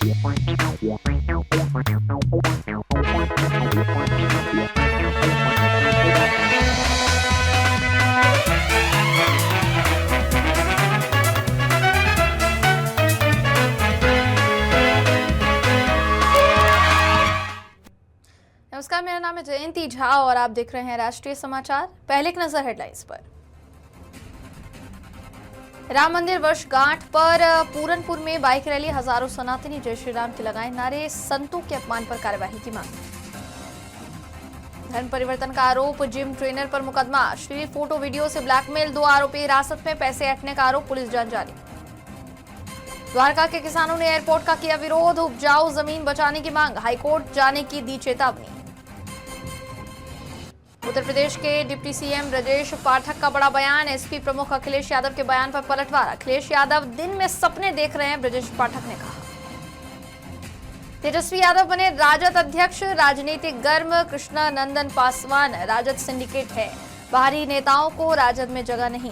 नमस्कार, मेरा नाम है जयंती झा और आप देख रहे हैं राष्ट्रीय समाचार। पहले एक नजर हेडलाइंस पर। राम मंदिर वर्षगांठ पर पूरनपुर में बाइक रैली, हजारों सनातनी जय श्री राम के लगाए नारे, संतों के अपमान पर कार्यवाही की मांग। धर्म परिवर्तन का आरोप, जिम ट्रेनर पर मुकदमा, अश्लील फोटो वीडियो से ब्लैकमेल, 2 आरोपी हिरासत में, पैसे ऐंठने का आरोप, पुलिस जांच जारी। द्वारका के किसानों ने एयरपोर्ट का किया विरोध, उपजाऊ जमीन बचाने की मांग, हाईकोर्ट जाने की दी चेतावनी। उत्तर प्रदेश के डिप्टी सीएम ब्रजेश पाठक का बड़ा बयान, एसपी प्रमुख अखिलेश यादव के बयान पर पलटवार, अखिलेश यादव दिन में सपने देख रहे हैं, ब्रजेश पाठक ने कहा। तेजस्वी यादव बने राजद अध्यक्ष, राजनीतिक गर्म, कृष्णा नंदन पासवान राजद सिंडिकेट है, बाहरी नेताओं को राजद में जगह नहीं।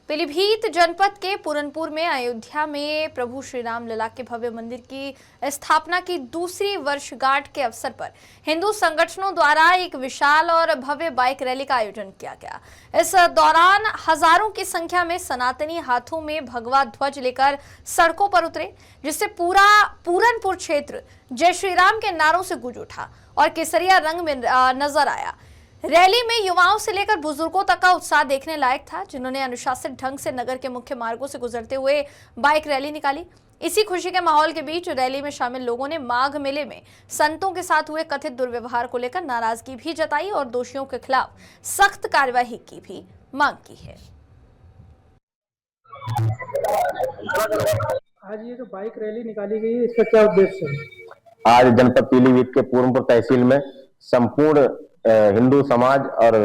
पीलीभीत जनपद के पूरनपुर में अयोध्या में प्रभु श्री राम लला के भव्य मंदिर की स्थापना की दूसरी वर्षगांठ के अवसर पर हिंदू संगठनों द्वारा एक विशाल और भव्य बाइक रैली का आयोजन किया गया। इस दौरान हजारों की संख्या में सनातनी हाथों में भगवा ध्वज लेकर सड़कों पर उतरे, जिससे पूरा पूरनपुर क्षेत्र जय श्री राम के नारों से गूंज उठा और केसरिया रंग में नजर आया। रैली में युवाओं से लेकर बुजुर्गों तक का उत्साह देखने लायक था, जिन्होंने अनुशासित ढंग से नगर के मुख्य मार्गों से गुजरते हुए बाइक रैली निकाली। इसी खुशी के माहौल के बीच रैली में शामिल लोगों ने माघ मेले में संतों के साथ हुए कथित दुर्व्यवहार को लेकर नाराजगी भी जताई और दोषियों के खिलाफ सख्त कार्यवाही की भी मांग की है। आज ये जो बाइक रैली निकाली गई है, इसका क्या उद्देश्य है? आज जनपद पीलीभीत के पूरनपुर तहसील में संपूर्ण हिंदू समाज और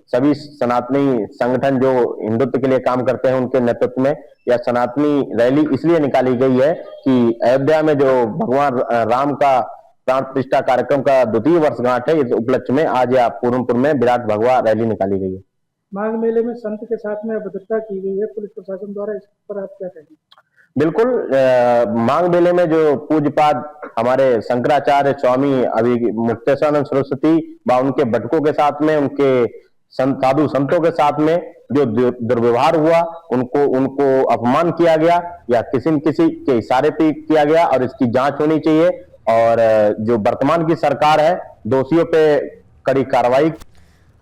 सभी सनातनी संगठन जो हिंदुत्व के लिए काम करते हैं, उनके नेतृत्व में यह सनातनी रैली इसलिए निकाली गई है कि अयोध्या में जो भगवान राम का प्राण प्रतिष्ठा कार्यक्रम का 2वीं वर्षगांठ है, इस उपलक्ष्य में आज यह पूरनपुर में विराट भगवा रैली निकाली गई है। माघ मेले में संत के साथ में अभद्रता की गई है पुलिस प्रशासन द्वारा, इस पर आप क्या कहेंगे? बिल्कुल, माघ मेले में जो पूज्यपाद हमारे शंकराचार्य स्वामी अभी मुक्तेश्वरानंद सरस्वती व उनके बटकों के साथ में, उनके साधु संतों के साथ में जो दुर्व्यवहार हुआ, उनको अपमान किया गया या किसी न किसी के इशारे पे किया गया और इसकी जांच होनी चाहिए और जो वर्तमान की सरकार है, दोषियों पे कड़ी कार्रवाई।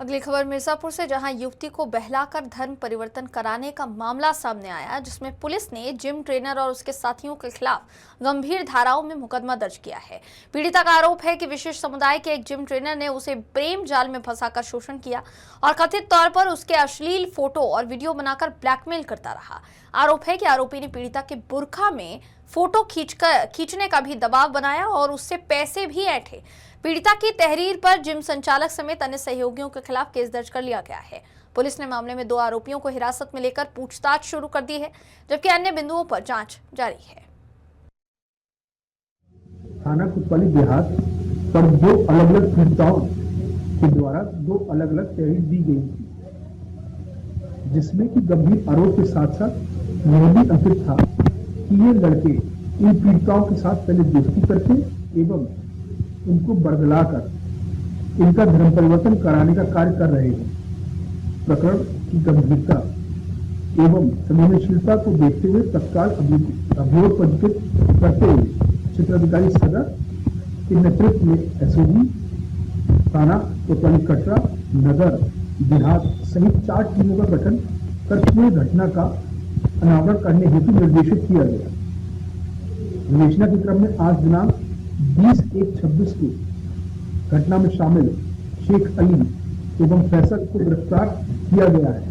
अगली खबर मिर्जापुर से, जहां युवती को बहलाकर धर्म परिवर्तन कराने का मामला सामने आया, जिसमें पुलिस ने जिम ट्रेनर और उसके साथियों के खिलाफ गंभीर धाराओं में मुकदमा दर्ज किया है। पीड़िता का आरोप है कि विशेष समुदाय के एक जिम ट्रेनर ने उसे प्रेम जाल में फंसाकर शोषण किया और कथित तौर पर उसके अश्लील फोटो और वीडियो बनाकर ब्लैकमेल करता रहा। आरोप है कि आरोपी ने पीड़िता के बुर्का में फोटो खींचने का भी दबाव बनाया और उससे पैसे भी ऐंठे। पीड़िता की तहरीर पर जिम संचालक समेत अन्य सहयोगियों के खिलाफ केस दर्ज कर लिया गया है। पुलिस ने मामले में 2 आरोपियों को हिरासत में लेकर पूछताछ शुरू कर दी है, जबकि अन्य बिंदुओं पर जांच जारी है। थाना कोतवाली देहात पर 2 अलग-अलग पीड़िताओं के द्वारा 2 अलग-अलग तहरीर दी गई थी, जिसमें कि गंभीर आरोप के साथ साथ यह भी अंकित था कि ये लड़के इन पीड़िताओं के साथ पहले दोस्ती करके एवं उनको बरगलाकर इनका धर्म परिवर्तन कराने का कार्य कर रहे हैं। प्रकरण की गंभीरता एवं संवेदनशीलता को देखते हुए तत्काल अभियोग पंजीकृत करते हुए क्षेत्राधिकारी सदर के नेतृत्व में एसओजी थाना कोतवाली कटरा नगर देहात सहित 4 टीमों का गठन कर पूरी घटना का अनावरण करने हेतु निर्देशित किया गया। विवेचना के क्रम में आज दिनांक 20/1/26 को घटना में शामिल शेख अली एवं फैसल को गिरफ्तार किया गया है।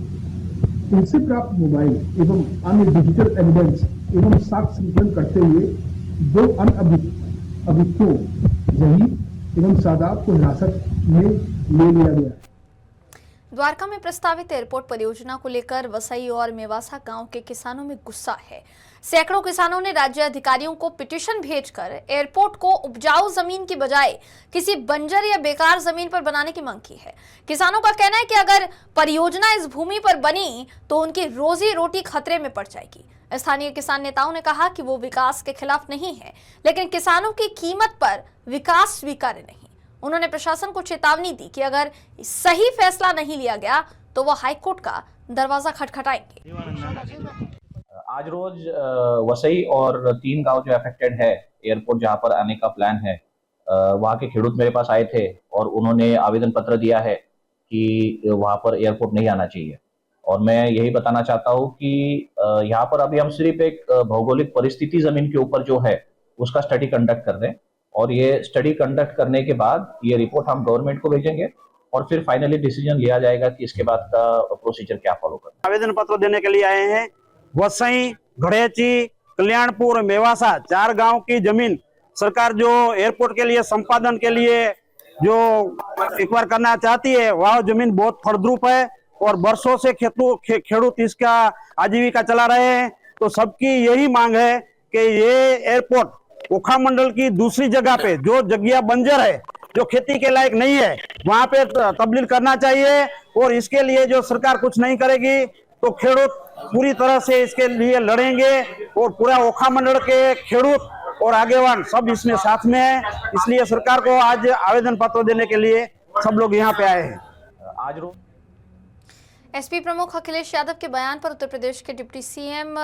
इनसे प्राप्त मोबाइल एवं अन्य डिजिटल एविडेंस एवं साक्ष्य संकलन करते हुए 2 अन्य अभियुक्तों जहीर एवं सादाब को हिरासत में ले लिया गया है। द्वारका में प्रस्तावित एयरपोर्ट परियोजना को लेकर वसई और मेवासा गांव के किसानों में गुस्सा है। सैकड़ों किसानों ने राज्य अधिकारियों को पिटीशन भेजकर एयरपोर्ट को उपजाऊ जमीन की बजाय किसी बंजर या बेकार जमीन पर बनाने की मांग की है। किसानों का कहना है कि अगर परियोजना इस भूमि पर बनी तो उनकी रोजी रोटी खतरे में पड़ जाएगी। स्थानीय किसान नेताओं ने कहा कि वो विकास के खिलाफ नहीं है, लेकिन किसानों की कीमत पर विकास स्वीकार्य नहीं। उन्होंने प्रशासन को चेतावनी दी कि अगर सही फैसला नहीं लिया गया तो वो हाईकोर्ट का दरवाजा खटखटाएंगे। आज रोज वसई और 3 गांव जो अफेक्टेड है एयरपोर्ट जहां पर आने का प्लान है, वहां के खेडूत मेरे पास आए थे और उन्होंने आवेदन पत्र दिया है कि वहां पर एयरपोर्ट नहीं आना चाहिए। और मैं यही बताना चाहता हूं कि यहाँ पर अभी हम सिर्फ एक भौगोलिक परिस्थिति जमीन के ऊपर जो है उसका स्टडी कंडक्ट कर रहे हैं और ये स्टडी कंडक्ट करने के बाद ये रिपोर्ट हम गवर्नमेंट को भेजेंगे और फिर फाइनली डिसीजन लिया जाएगा कि इसके बाद का प्रोसीजर क्या फॉलो करना। आवेदन पत्र देने के लिए आए हैं। वसई, घड़ेची, कल्याणपुर और मेवासा 4 गांव की जमीन सरकार जो एयरपोर्ट के लिए संपादन के लिए जो एक्वायर करना चाहती है, वह जमीन बहुत फलद्रुप है और वर्षों से खेडूत इसका आजीविका चला रहे हैं। तो सबकी यही मांग है कि ये एयरपोर्ट ओखा मंडल की दूसरी जगह पे जो जगह बंजर है, जो खेती के लायक नहीं है, वहां पे तब्दील करना चाहिए। और इसके लिए जो सरकार कुछ नहीं करेगी तो खेडूत पूरी तरह से इसके लिए लड़ेंगे और पूरा ओखा मंडल के खेडूत और आगेवान सब इसमें साथ में है। इसलिए सरकार को आज आवेदन पत्र देने के लिए सब लोग यहाँ पे आए हैं। आज रोज एसपी प्रमुख अखिलेश यादव के बयान पर उत्तर प्रदेश के डिप्टी सीएम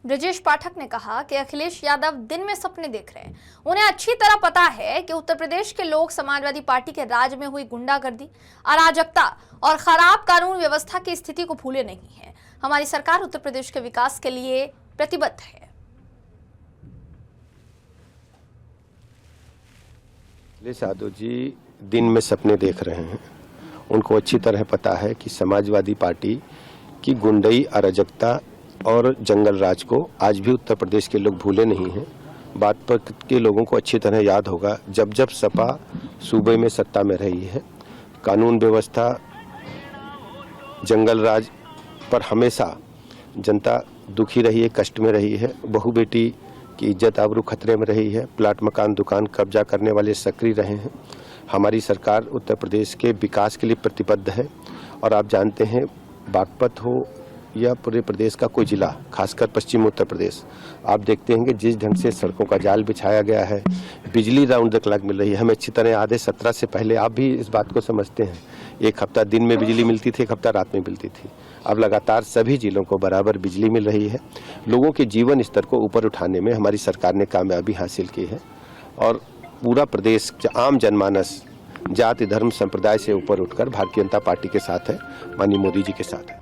ब्रजेश पाठक ने कहा कि अखिलेश यादव दिन में सपने देख रहे हैं। उन्हें अच्छी तरह पता है कि उत्तर प्रदेश के लोग समाजवादी पार्टी के राज में हुई गुंडागर्दी, अराजकता और खराब कानून व्यवस्था की स्थिति को भूले नहीं है। हमारी सरकार उत्तर प्रदेश के विकास के लिए प्रतिबद्ध है। अखिलेश यादव जी दिन में सपने देख रहे हैं। उनको अच्छी तरह पता है कि समाजवादी पार्टी की गुंडई, अराजकता और जंगल राज को आज भी उत्तर प्रदेश के लोग भूले नहीं हैं। बात पर के लोगों को अच्छी तरह याद होगा जब जब सपा सूबे में सत्ता में रही है, कानून व्यवस्था, जंगल राज पर हमेशा जनता दुखी रही है, कष्ट में रही है। बहू बेटी की इज्जत आबरू खतरे में रही है। प्लाट, मकान, दुकान कब्जा करने वाले सक्रिय रहे हैं। हमारी सरकार उत्तर प्रदेश के विकास के लिए प्रतिबद्ध है और आप जानते हैं बागपत हो या पूरे प्रदेश का कोई जिला, खासकर पश्चिम उत्तर प्रदेश, आप देखते हैं कि जिस ढंग से सड़कों का जाल बिछाया गया है, बिजली राउंड द क्लॉक मिल रही है। हमें अच्छी तरह याद है 17 से पहले, आप भी इस बात को समझते हैं, 1 हफ्ता दिन में बिजली मिलती थी, 1 हफ्ता रात में मिलती थी। अब लगातार सभी जिलों को बराबर बिजली मिल रही है। लोगों के जीवन स्तर को ऊपर उठाने में हमारी सरकार ने कामयाबी हासिल की है और पूरा प्रदेश आम जनमानस जाति, धर्म, संप्रदाय से ऊपर उठकर भारतीय जनता पार्टी के साथ है, माननीय मोदी जी के साथ है।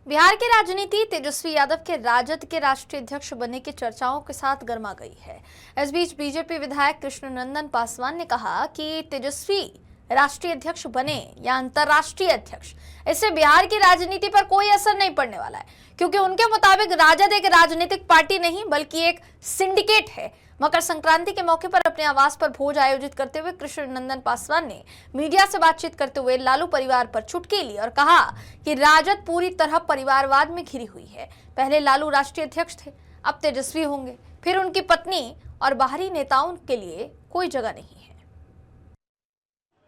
बिहार की राजनीति तेजस्वी यादव के राजद के राष्ट्रीय अध्यक्ष बनने की चर्चाओं के साथ गर्मा गई है। इस बीच बीजेपी विधायक कृष्णनंदन पासवान ने कहा कि तेजस्वी राष्ट्रीय अध्यक्ष बने या अंतर्राष्ट्रीय अध्यक्ष, इससे बिहार की राजनीति पर कोई असर नहीं पड़ने वाला है, क्योंकि उनके मुताबिक राजद एक राजनीतिक पार्टी नहीं बल्कि एक सिंडिकेट है। मकर संक्रांति के मौके पर अपने आवास पर भोज आयोजित करते हुए कृष्णनंदन पासवान ने मीडिया से बातचीत करते हुए लालू परिवार पर चुटकी ली और कहा कि राजद पूरी तरह परिवारवाद में घिरी हुई है। पहले लालू राष्ट्रीय अध्यक्ष थे, अब तेजस्वी होंगे, फिर उनकी पत्नी और बाहरी नेताओं के लिए कोई जगह नहीं है।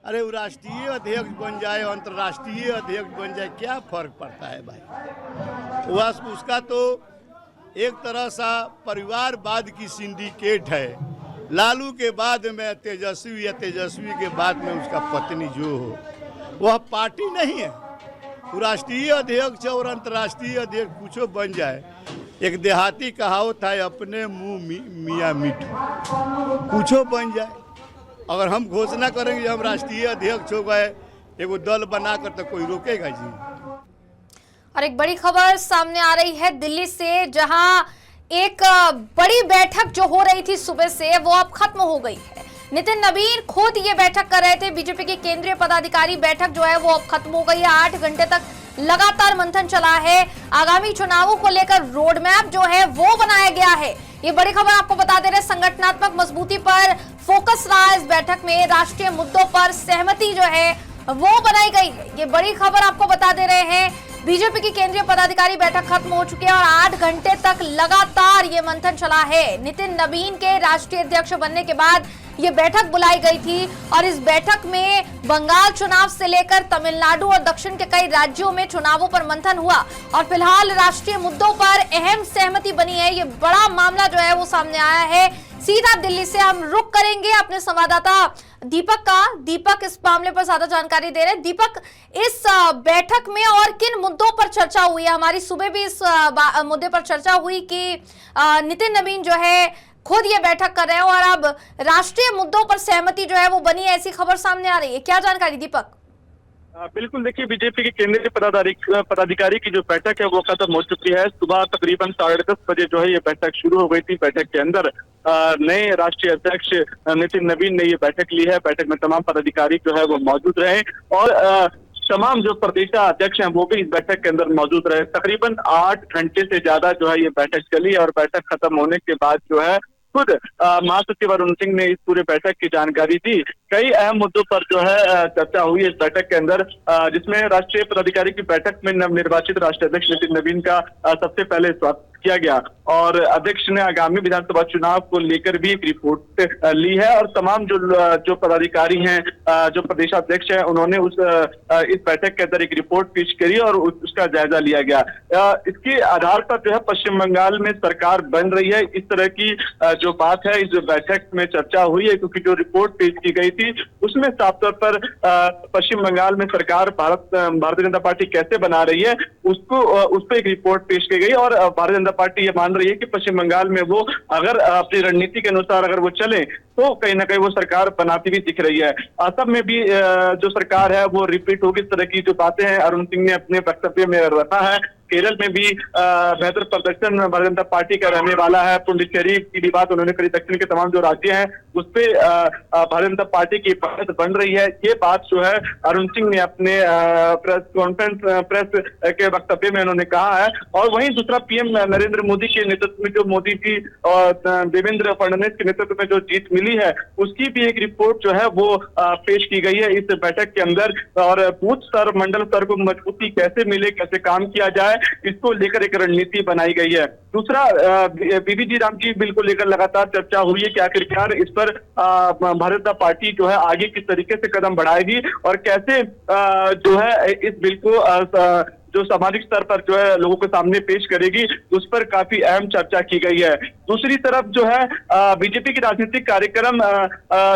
अरे वो राष्ट्रीय अध्यक्ष बन जाए, अंतर्राष्ट्रीय अध्यक्ष बन जाए, क्या फर्क पड़ता है भाई। वह उसका तो एक तरह सा परिवारवाद की सिंडिकेट है। लालू के बाद में तेजस्वी या तेजस्वी के बाद में उसका पत्नी जो हो, वह पार्टी नहीं है। वो राष्ट्रीय अध्यक्ष और अंतर्राष्ट्रीय अध्यक्ष कुछ बन जाए। एक देहाती कहावत है, अपने मुंह मियाँ मीठू, कुछ बन जाए। अगर हम घोषणा करेंगे हम राष्ट्रीय अध्यक्ष हो गए, एगो दल बनाकर, तो कोई रोकेगा जी। और एक बड़ी खबर सामने आ रही है दिल्ली से, जहां एक बड़ी बैठक जो हो रही थी सुबह से, वो अब खत्म हो गई है। नितिन नबीन खुद ये बैठक कर रहे थे। बीजेपी की केंद्रीय पदाधिकारी बैठक जो है वो अब खत्म हो गई है। 8 घंटे तक लगातार मंथन चला है। आगामी चुनावों को लेकर रोड मैप जो है वो बनाया गया है ये बड़ी खबर आपको बता दे रहे, संगठनात्मक मजबूती पर फोकस रहा इस बैठक में, राष्ट्रीय मुद्दों पर सहमति जो है वो बनाई गई है। ये बड़ी खबर आपको बता दे रहे हैं। बीजेपी की केंद्रीय पदाधिकारी बैठक खत्म हो चुकी है और 8 घंटे तक लगातार ये मंथन चला है। नितिन नवीन के राष्ट्रीय अध्यक्ष बनने के बाद ये बैठक बुलाई गई थी और इस बैठक में बंगाल चुनाव से लेकर तमिलनाडु और दक्षिण के कई राज्यों में चुनावों पर मंथन हुआ और फिलहाल राष्ट्रीय मुद्दों पर अहम सहमति बनी है। ये बड़ा मामला जो है वो सामने आया है। सीधा दिल्ली से हम रुख करेंगे अपने संवाददाता दीपक का। दीपक इस मामले पर ज्यादा जानकारी दे रहे हैं। दीपक, इस बैठक में और किन मुद्दों पर चर्चा हुई है? हमारी सुबह भी इस मुद्दे पर चर्चा हुई कि नितिन नवीन जो है खुद ये बैठक कर रहे हैं और अब राष्ट्रीय मुद्दों पर सहमति जो है वो बनी है, ऐसी खबर सामने आ रही है। क्या जानकारी दीपक? बिल्कुल, देखिए, बीजेपी के केंद्रीय पदाधिकारी की जो बैठक है वो खत्म हो चुकी है। सुबह तकरीबन 10:30 बजे जो है ये बैठक शुरू हो गई थी। बैठक के अंदर नए राष्ट्रीय अध्यक्ष नितिन नवीन ने ये बैठक ली है। बैठक में तमाम पदाधिकारी जो है वो मौजूद रहे और तमाम जो प्रदेशाध्यक्छ हैं वो भी इस बैठक के अंदर मौजूद रहे। तकरीबन 8 घंटे से ज्यादा जो है ये बैठक चली और बैठक खत्म होने के बाद जो है खुद महासचिव अरुण सिंह ने इस पूरे बैठक की जानकारी दी। कई अहम मुद्दों पर जो है चर्चा हुई इस बैठक के अंदर, जिसमें राष्ट्रीय पदाधिकारी की बैठक में नवनिर्वाचित राष्ट्रीय अध्यक्ष नितिन नवीन का सबसे पहले स्वागत किया गया और अध्यक्ष ने आगामी विधानसभा चुनाव को लेकर भी एक रिपोर्ट ली है और तमाम जो पदाधिकारी हैं, जो प्रदेशाध्यक्ष हैं, उन्होंने इस बैठक के अंदर एक रिपोर्ट पेश करी और उसका जायजा लिया गया। इसके आधार पर जो है पश्चिम बंगाल में सरकार बन रही है, इस तरह की जो बात है इस बैठक में चर्चा हुई है, क्योंकि जो रिपोर्ट पेश की गई थी उसमें साफ तौर पर पश्चिम बंगाल में सरकार भारतीय जनता पार्टी कैसे बना रही है उस पर एक रिपोर्ट पेश की गई और भारतीय जनता पार्टी ये मान रही है कि पश्चिम बंगाल में वो अगर अपनी रणनीति के अनुसार अगर वो चले तो कहीं ना कहीं वो सरकार बनाती हुई दिख रही है। असम में भी जो सरकार है वो रिपीट होगी, इस तरह की जो बातें हैं अरुण सिंह ने अपने वक्तव्य में रखा है। केरल में भी बेहतर प्रदर्शन भारतीय जनता पार्टी का रहने वाला है। पुडुचेरी की भी बात उन्होंने करी। दक्षिण के तमाम जो राज्य हैं उस पे भारतीय जनता पार्टी की बढ़त बन रही है। ये बात जो है अरुण सिंह ने अपने प्रेस के वक्तव्य में उन्होंने कहा है। और वहीं दूसरा पीएम नरेंद्र मोदी के नेतृत्व में जो मोदी जी और देवेंद्र फडणवीस के नेतृत्व में जो जीत मिली है उसकी भी एक रिपोर्ट जो है वो पेश की गई है इस बैठक के अंदर। और बूथ स्तर, मंडल स्तर को मजबूती कैसे मिले, कैसे काम किया जाए, इसको लेकर एक रणनीति बनाई गई है। दूसरा, बीबीजी राम की बिल को लेकर लगातार चर्चा हुई है कि आखिरकार इस पर भारतीय जनता पार्टी जो है आगे किस तरीके से कदम बढ़ाएगी और कैसे जो है इस बिल को जो सामाजिक स्तर पर जो है लोगों के सामने पेश करेगी, उस पर काफी अहम चर्चा की गई है। दूसरी तरफ जो है बीजेपी की राजनीतिक कार्यक्रम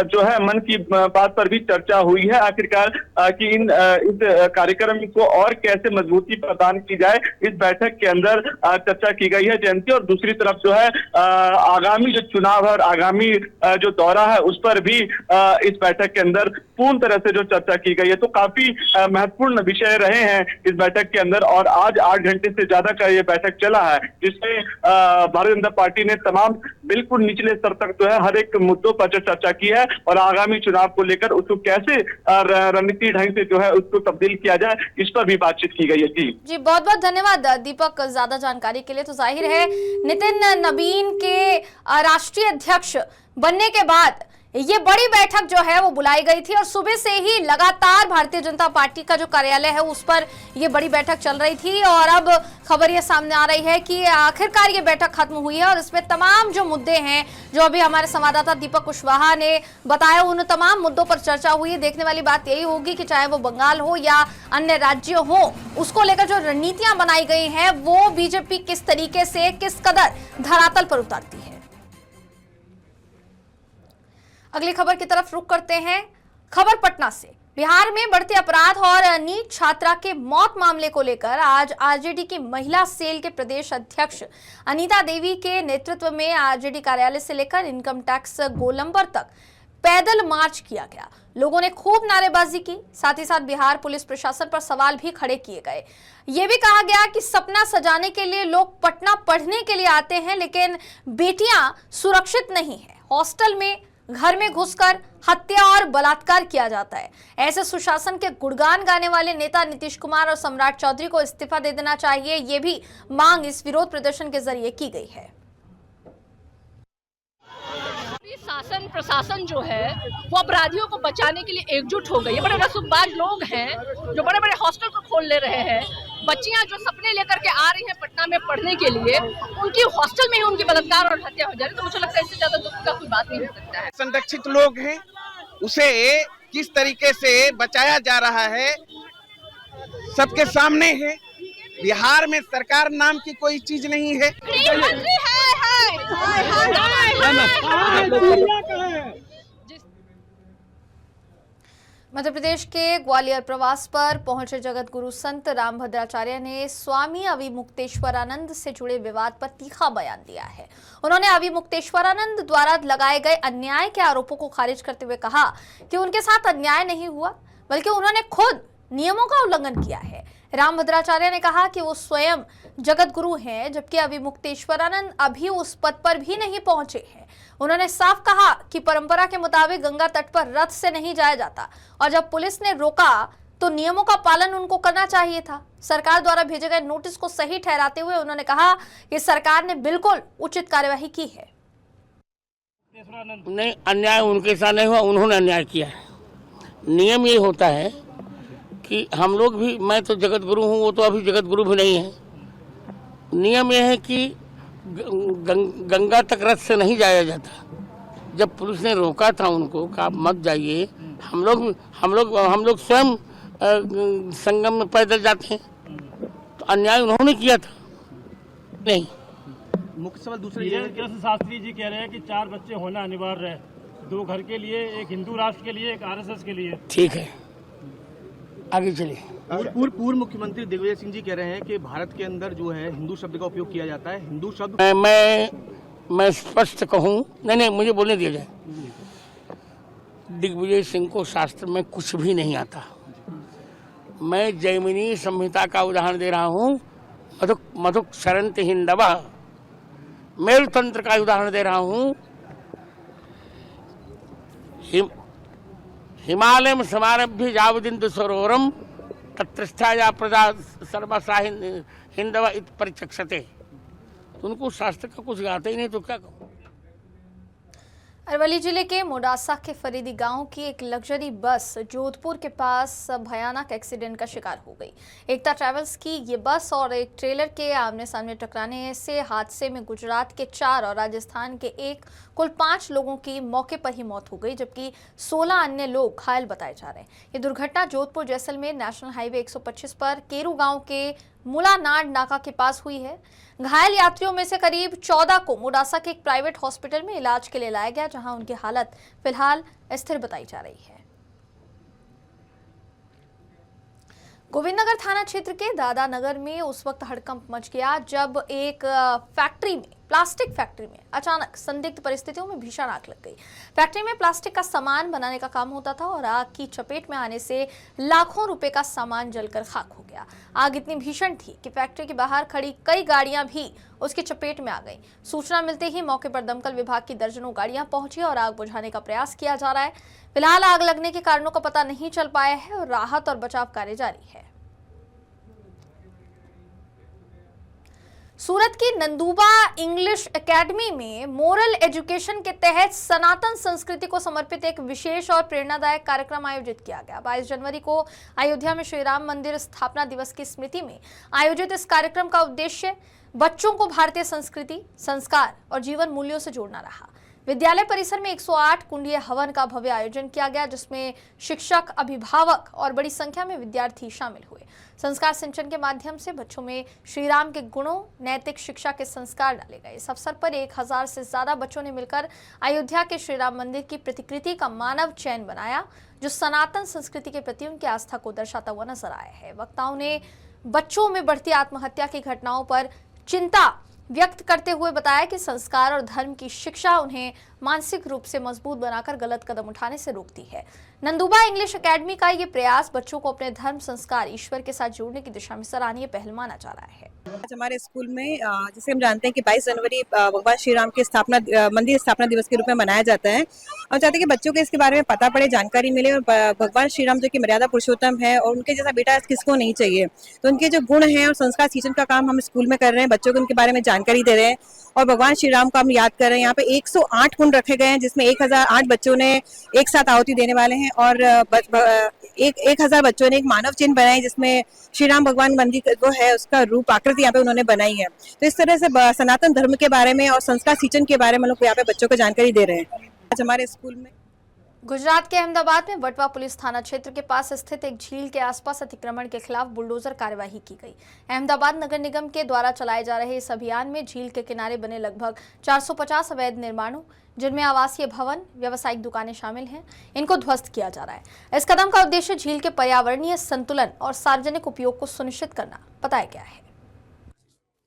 जो है मन की बात पर भी चर्चा हुई है आखिरकार कि इस कार्यक्रम को और कैसे मजबूती प्रदान की जाए, इस बैठक के अंदर चर्चा की गई है जयंती। और दूसरी तरफ जो है आगामी जो चुनाव है और आगामी जो दौरा है उस पर भी इस बैठक के अंदर पूर्ण तरह से जो चर्चा की गई है। तो काफी महत्वपूर्ण विषय रहे हैं इस बैठक के अंदर और आज 8 घंटे से ज्यादा का ये बैठक चला है, जिसमें भारतीय जनता पार्टी ने तमाम बिल्कुल निचले स्तर तक जो है हर एक मुद्दों पर जो चर्चा की है और आगामी चुनाव को लेकर उसको कैसे रणनीति ढंग से जो है उसको तब्दील किया जाए, इस पर भी बातचीत की गई है। जी बहुत बहुत धन्यवाद दीपक ज्यादा जानकारी के लिए। तो जाहिर है नितिन नवीन के राष्ट्रीय अध्यक्ष बनने के बाद ये बड़ी बैठक जो है वो बुलाई गई थी और सुबह से ही लगातार भारतीय जनता पार्टी का जो कार्यालय है उस पर ये बड़ी बैठक चल रही थी और अब खबर ये सामने आ रही है कि आखिरकार ये बैठक खत्म हुई है और इसमें तमाम जो मुद्दे हैं जो अभी हमारे संवाददाता दीपक कुशवाहा ने बताया उन तमाम मुद्दों पर चर्चा हुई है। देखने वाली बात यही होगी कि चाहे वो बंगाल हो या अन्य राज्य हो, उसको लेकर जो रणनीतियां बनाई गई हैं वो बीजेपी किस तरीके से किस कदर धरातल पर उतारती है। अगली खबर की तरफ रुख करते हैं। खबर पटना से। बिहार में बढ़ते अपराध और नीट छात्रा के मौत मामले को लेकर आज आरजेडी की महिला सेल के प्रदेश अध्यक्ष अनीता देवी के नेतृत्व में आरजेडी कार्यालय से लेकर इनकम टैक्स गोलंबर तक पैदल मार्च किया गया। लोगों ने खूब नारेबाजी की, साथ ही साथ बिहार पुलिस प्रशासन पर सवाल भी खड़े किए गए। ये भी कहा गया कि सपना सजाने के लिए लोग पटना पढ़ने के लिए आते हैं, लेकिन बेटियां सुरक्षित नहीं है। हॉस्टल में, घर में घुसकर हत्या और बलात्कार किया जाता है। ऐसे सुशासन के गुणगान गाने वाले नेता नीतीश कुमार और सम्राट चौधरी को इस्तीफा दे देना चाहिए, ये भी मांग इस विरोध प्रदर्शन के जरिए की गई है। कि शासन प्रशासन जो है वो अपराधियों को बचाने के लिए एकजुट हो गई है। बड़े रसूखबाज लोग हैं जो बड़े बड़े हॉस्टल को खोल ले रहे हैं। बच्चियां जो सपने लेकर के आ रही हैं पटना में पढ़ने के लिए, उनकी हॉस्टल में ही उनकी बलात्कार और हत्या हो जा रही है। तो मुझे लगता है इससे ज्यादा दुख का कोई बात नहीं हो सकता है। संरक्षित लोग हैं, उसे किस तरीके से बचाया जा रहा है सबके सामने है। बिहार में सरकार नाम की कोई चीज नहीं है। मध्य प्रदेश के ग्वालियर प्रवास पर पहुंचे जगत गुरु संत रामभद्राचार्य ने स्वामी अविमुक्तेश्वरानंद से जुड़े विवाद पर तीखा बयान दिया है। उन्होंने अविमुक्तेश्वरानंद द्वारा लगाए गए अन्याय के आरोपों को खारिज करते हुए कहा कि उनके साथ अन्याय नहीं हुआ, बल्कि उन्होंने खुद नियमों का उल्लंघन किया है। रामभद्राचार्य ने कहा कि वो स्वयं जगत गुरु हैं, जबकि अविमुक्तेश्वरानंद अभी उस पद पर भी नहीं पहुंचे हैं। उन्होंने साफ कहा कि परंपरा के मुताबिक गंगा तट पर रथ से नहीं जाया जाता और जब पुलिस ने रोका तो नियमों का पालन उनको करना चाहिए था। सरकार द्वारा भेजे गए नोटिस को सही ठहराते हुए उन्होंने कहा कि सरकार ने बिल्कुल उचित कार्यवाही की है। नहीं, अन्याय उनके साथ नहीं हुआ, उन्होंने अन्याय किया है। नियम ये होता है कि हम लोग भी, मैं तो जगत गुरु हूँ, वो तो अभी जगत गुरु भी नहीं है। नियम यह है कि गंगा तक रथ से नहीं जाया जाता। जब पुलिस ने रोका था उनको कि आप मत जाइए, हम लोग स्वयं संगम में पैदल जाते हैं, तो अन्याय उन्होंने किया था। नहीं, मुख्य सवाल दूसरे शास्त्री जी कह रहे हैं कि 4 बच्चे होना अनिवार्य है, 2 घर के लिए, एक हिंदू राष्ट्र के लिए, एक आरएसएस के लिए। ठीक है, आगे चलिए। पूर्व मुख्यमंत्री दिग्विजय सिंह जी कह रहे हैं कि भारत के अंदर जो है हिंदू शब्द का उपयोग किया जाता है। हिंदू शब्द मैं स्पष्ट कहूँ, नहीं, मुझे बोलने दिया जाए। दिग्विजय सिंह को शास्त्र में कुछ भी नहीं आता। मैं जैमिनी संहिता का उदाहरण दे रहा हूँ। मधुक शरंत हिंदवा मेरु तंत्र का उदाहरण दे रहा हूँ। हिमालय समारभ्य जावदिंदु सरोवरम तत्रस्थाया प्रजा सर्वसा हिंदवा इत परिचक्षते। उनको शास्त्र का कुछ आता ही नहीं तो क्या कहूँ। अरवली जिले के मोडासा के फरीदी गांव की एक लग्जरी बस जोधपुर के पास भयानक एक्सीडेंट का शिकार हो गई। एकता ट्रैवल्स की ये बस और एक ट्रेलर के आमने सामने टकराने से हादसे में गुजरात के 4 और राजस्थान के 1 कुल 5 लोगों की मौके पर ही मौत हो गई, जबकि 16 अन्य लोग घायल बताए जा रहे हैं। ये दुर्घटना जोधपुर जैसलमेर नेशनल हाईवे 125 पर केरू गांव के मुलानाड नाका के पास हुई है। घायल यात्रियों में से करीब 14 को मोडासा के एक प्राइवेट हॉस्पिटल में इलाज के लिए लाया गया, जहां उनकी हालत फिलहाल स्थिर बताई जा रही है। गोविंदनगर थाना क्षेत्र के दादा नगर में उस वक्त हड़कंप मच गया जब एक प्लास्टिक फैक्ट्री में अचानक संदिग्ध परिस्थितियों में भीषण आग लग गई। फैक्ट्री में प्लास्टिक का सामान बनाने का काम होता था और आग की चपेट में आने से लाखों रुपए का सामान जलकर खाक हो गया। आग इतनी भीषण थी कि फैक्ट्री के बाहर खड़ी कई गाड़ियां भी उसकी चपेट में आ गई। सूचना मिलते ही मौके पर दमकल विभाग की दर्जनों गाड़ियां पहुंची और आग बुझाने का प्रयास किया जा रहा है। फिलहाल आग लगने के कारणों का पता नहीं चल पाया है और राहत और बचाव कार्य जारी है। सूरत की नंदुबा इंग्लिश एकेडमी में मोरल एजुकेशन के तहत सनातन संस्कृति को समर्पित एक विशेष और प्रेरणादायक कार्यक्रम आयोजित किया गया। 22 जनवरी को अयोध्या में श्री राम मंदिर स्थापना दिवस की स्मृति में आयोजित इस कार्यक्रम का उद्देश्य बच्चों को भारतीय संस्कृति, संस्कार और जीवन मूल्यों से जोड़ना रहा। विद्यालय परिसर में 108 कुंडीय हवन का भव्य आयोजन किया गया, जिसमें शिक्षक, अभिभावक और बड़ी संख्या में विद्यार्थी शामिल हुए। संस्कार सिंचन के माध्यम से बच्चों में श्री राम के गुणों, नैतिक शिक्षा के संस्कार डाले गए। इस अवसर पर 1000 से ज्यादा बच्चों ने मिलकर अयोध्या के श्री राम मंदिर की प्रतिकृति का मानव चयन बनाया, जो सनातन संस्कृति के प्रति उनकी आस्था को दर्शाता हुआ नजर आया है। वक्ताओं ने बच्चों में बढ़ती आत्महत्या की घटनाओं पर चिंता व्यक्त करते हुए बताया कि संस्कार और धर्म की शिक्षा उन्हें मानसिक रूप से मजबूत बनाकर गलत कदम उठाने से रोकती है। नंदुबा इंग्लिश एकेडमी का ये प्रयास बच्चों को अपने धर्म, संस्कार, ईश्वर के साथ जोड़ने की दिशा में सराहनीय पहल माना जा रहा है। आज हमारे स्कूल में जैसे हम जानते हैं कि 22 जनवरी भगवान श्री राम के मंदिर स्थापना दिवस के रूप में मनाया जाता है और चाहते हैं कि बच्चों को इसके बारे में पता पड़े, जानकारी मिले और भगवान श्री राम जो कि मर्यादा पुरुषोत्तम है और उनके जैसा बेटा किसको नहीं चाहिए, तो उनके जो गुण हैं और संस्कार सिंचन का काम हम स्कूल में कर रहे हैं। बच्चों को उनके बारे में जानकारी दे रहे हैं और भगवान श्री राम को हम याद कर रहे हैं। यहाँ पे 108 कुंड रखे गए हैं, जिसमें 1008 बच्चों ने एक साथ आहुति देने वाले हैं और 1000 बच्चों ने एक मानव चिन्ह बनाई, जिसमें श्री राम भगवान मंदिर जो है उसका रूप आकृति यहाँ पे उन्होंने बनाई है। तो इस तरह से सनातन धर्म के बारे में और संस्कार सिंचन के बारे में लोग यहाँ पे बच्चों को जानकारी दे रहे हैं। आज हमारे स्कूल में गुजरात के अहमदाबाद में वटवा पुलिस थाना क्षेत्र के पास स्थित एक झील के आसपास अतिक्रमण के खिलाफ बुलडोजर कार्यवाही की गई। अहमदाबाद नगर निगम के द्वारा चलाए जा रहे इस अभियान में झील के किनारे बने लगभग 450 अवैध निर्माणों, जिनमें आवासीय भवन, व्यावसायिक दुकानें शामिल हैं, इनको ध्वस्त किया जा रहा है। इस कदम का उद्देश्य झील के पर्यावरणीय संतुलन और सार्वजनिक उपयोग को सुनिश्चित करना बताया गया है।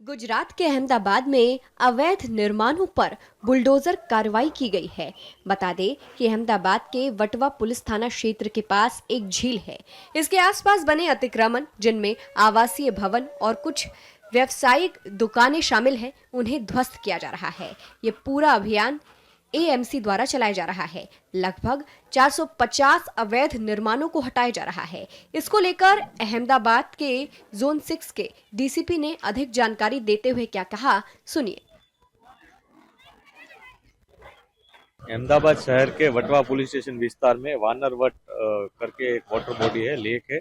गुजरात के अहमदाबाद में अवैध निर्माणों पर बुलडोजर कार्रवाई की गई है। बता दें कि अहमदाबाद के वटवा पुलिस थाना क्षेत्र के पास एक झील है। इसके आसपास बने अतिक्रमण, जिनमें आवासीय भवन और कुछ व्यावसायिक दुकानें शामिल हैं, उन्हें ध्वस्त किया जा रहा है। ये पूरा अभियान एएमसी द्वारा चलाया जा रहा है। लगभग 450 अवैध निर्माणों को हटाया जा रहा है। इसको लेकर अहमदाबाद के जोन 6 के डीसीपी ने अधिक जानकारी देते हुए क्या कहा, सुनिए। अहमदाबाद शहर के वटवा पुलिस स्टेशन विस्तार में वानर वट करके एक वाटर बॉडी है, लेक है।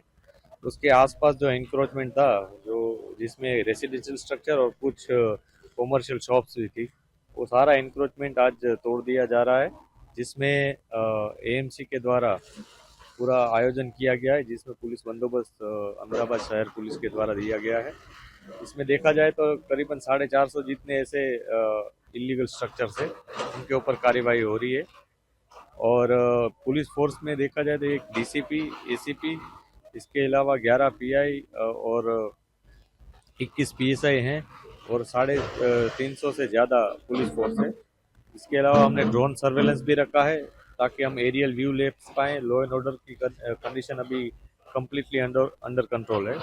उसके आसपास जो एंक्रोचमेंट था, जो जिसमें रेसिडेंशियल स्ट्रक्चर और कुछ कॉमर्शियल शॉप्स भी थी, वो सारा एंक्रोचमेंट आज तोड़ दिया जा रहा है, जिसमें एएमसी के द्वारा पूरा आयोजन किया गया है, जिसमें पुलिस बंदोबस्त अहमदाबाद शहर पुलिस के द्वारा दिया गया है। इसमें देखा जाए तो करीबन 450 जितने ऐसे इलीगल स्ट्रक्चर्स है, उनके ऊपर कार्रवाई हो रही है। और पुलिस फोर्स में देखा जाए तो एक डीसीपी, एसीपी, इसके अलावा 11 पीआई और 21 पीएसआई हैं और 350 से ज़्यादा पुलिस फोर्स है। इसके अलावा हमने ड्रोन सर्वेलेंस भी रखा है, ताकि हम एरियल व्यू ले पाएँ। लॉ एंड ऑर्डर की कंडीशन अभी कम्प्लीटली अंडर कंट्रोल है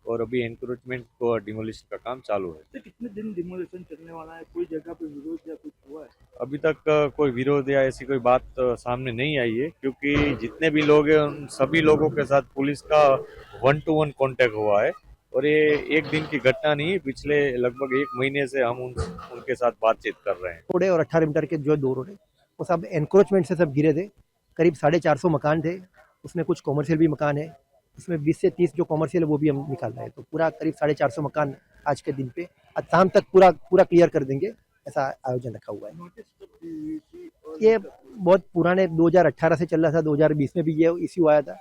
और अभी एनक्रोचमेंट को डिमोलिशन का काम चालू है। तो कितने दिन डिमोलिशन चलने वाला है? कोई जगह पे विरोध या कुछ हुआ है? अभी तक कोई विरोध या ऐसी कोई बात सामने नहीं आई है, क्योंकि जितने भी लोग हैं उन सभी लोगों के साथ पुलिस का 1-to-1 कांटेक्ट हुआ है और ये एक दिन की घटना नहीं, पिछले लगभग 1 महीने से हम उनके साथ बातचीत कर रहे हैं। रोड और 18 मीटर के जो 2 रोड है वो सब एनक्रोचमेंट से सब गिरे थे। करीब 450 मकान थे, उसमें कुछ कॉमर्शियल भी मकान है, उसमें 20 से 30 जो कॉमर्शियल है वो भी हम निकाल रहे हैं। तो पूरा करीब 450 मकान आज के दिन पे, आज शाम तक पूरा क्लियर कर देंगे, ऐसा आयोजन रखा हुआ है। ये बहुत पुराने 2018 से चल रहा था, 2020 में भी ये इश्यू आया था,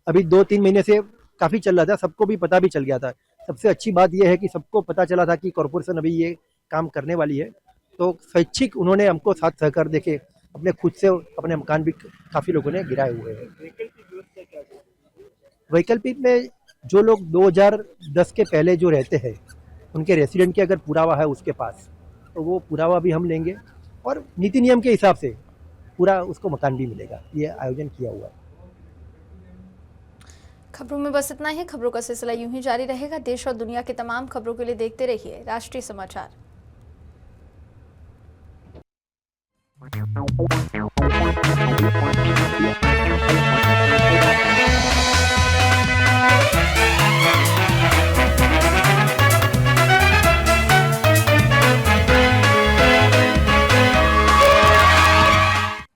अभी 2-3 महीने से काफ़ी चल रहा था, सबको भी पता भी चल गया था। सबसे अच्छी बात यह है कि सबको पता चला था कि कॉरपोरेशन अभी ये काम करने वाली है, तो स्वैच्छिक उन्होंने हमको साथ सहकार देके अपने खुद से अपने मकान भी काफ़ी लोगों ने गिराए हुए हैं। वैकल्पिक में जो लोग 2010 के पहले जो रहते हैं, उनके रेसिडेंट के अगर पुरावा है उसके पास, तो वो पुरावा भी हम लेंगे और नीति नियम के हिसाब से पूरा उसको मकान भी मिलेगा। ये आयोजन किया हुआ है। खबरों में बस इतना ही। खबरों का सिलसिला यूं ही जारी रहेगा। देश और दुनिया की तमाम खबरों के लिए देखते रहिए राष्ट्रीय समाचार।